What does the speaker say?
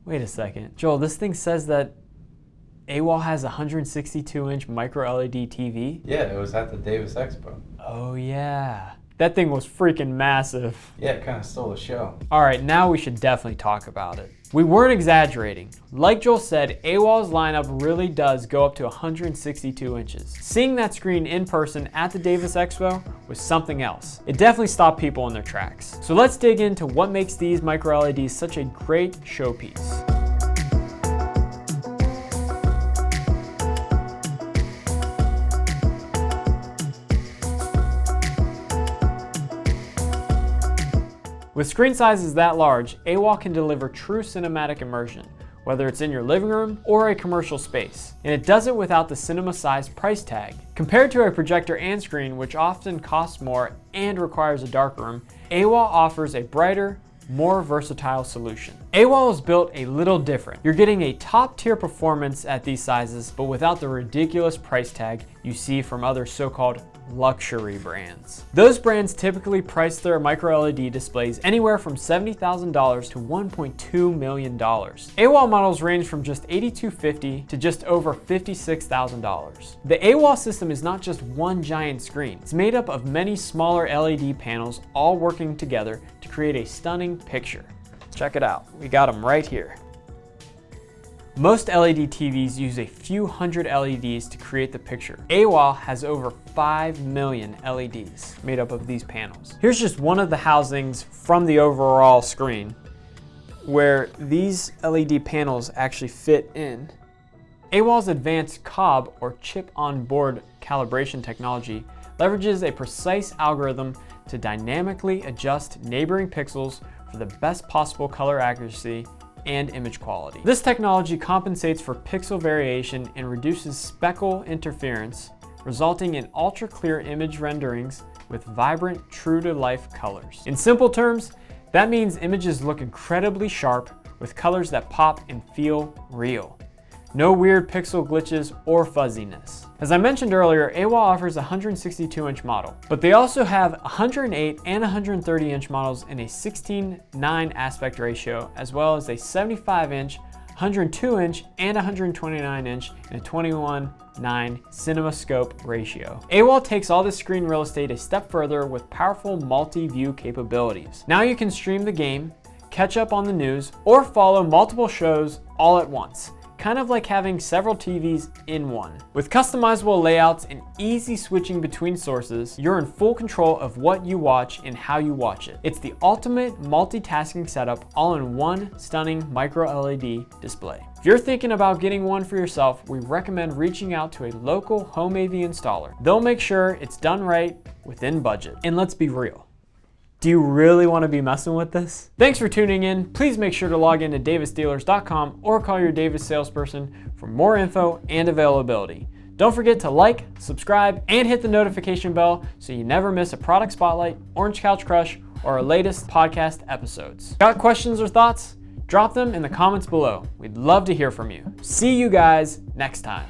Wait a second. Joel, this thing says that Awall has a 162-inch MicroLED TV? Yeah, it was at the Davis Expo. Oh yeah. That thing was freaking massive. Yeah, it kind of stole the show. All right, now we should definitely talk about it. We weren't exaggerating. Like Joel said, Awall's lineup really does go up to 162 inches. Seeing that screen in person at the Davis Expo was something else. It definitely stopped people in their tracks. So let's dig into what makes these MicroLEDs such a great showpiece. With screen sizes that large, Awall can deliver true cinematic immersion, whether it's in your living room or a commercial space. And it does it without the cinema-sized price tag. Compared to a projector and screen, which often costs more and requires a dark room, Awall offers a brighter, more versatile solution. Awall is built a little different. You're getting a top-tier performance at these sizes, but without the ridiculous price tag you see from other so-called luxury brands. Those brands typically price their MicroLED displays anywhere from $70,000 to $1.2 million. Awall models range from just $8,250 to just over $56,000. The Awall system is not just one giant screen. It's made up of many smaller LED panels all working together to create a stunning picture. Check it out. We got them right here. Most LED TVs use a few hundred LEDs to create the picture. Awall has over 5 million LEDs made up of these panels. Here's just one of the housings from the overall screen where these LED panels actually fit in. Awall's advanced COB, or chip on board calibration technology, leverages a precise algorithm to dynamically adjust neighboring pixels for the best possible color accuracy and image quality. This technology compensates for pixel variation and reduces speckle interference, resulting in ultra-clear image renderings with vibrant, true-to-life colors. In simple terms, that means images look incredibly sharp with colors that pop and feel real. No weird pixel glitches or fuzziness. As I mentioned earlier, Awall offers a 162-inch model, but they also have 108 and 130-inch models in a 16:9 aspect ratio, as well as a 75-inch, 102-inch, and 129-inch in a 21:9 CinemaScope ratio. Awall takes all this screen real estate a step further with powerful multi-view capabilities. Now you can stream the game, catch up on the news, or follow multiple shows all at once. Kind of like having several TVs in one. With customizable layouts and easy switching between sources, you're in full control of what you watch and how you watch it. It's the ultimate multitasking setup all in one stunning MicroLED display. If you're thinking about getting one for yourself, we recommend reaching out to a local home AV installer. They'll make sure it's done right within budget. And let's be real. Do you really want to be messing with this? Thanks for tuning in. Please make sure to log into davisdealers.com or call your Davis salesperson for more info and availability. Don't forget to like, subscribe, and hit the notification bell so you never miss a product spotlight, Orange Couch Crush, or our latest podcast episodes. Got questions or thoughts? Drop them in the comments below. We'd love to hear from you. See you guys next time.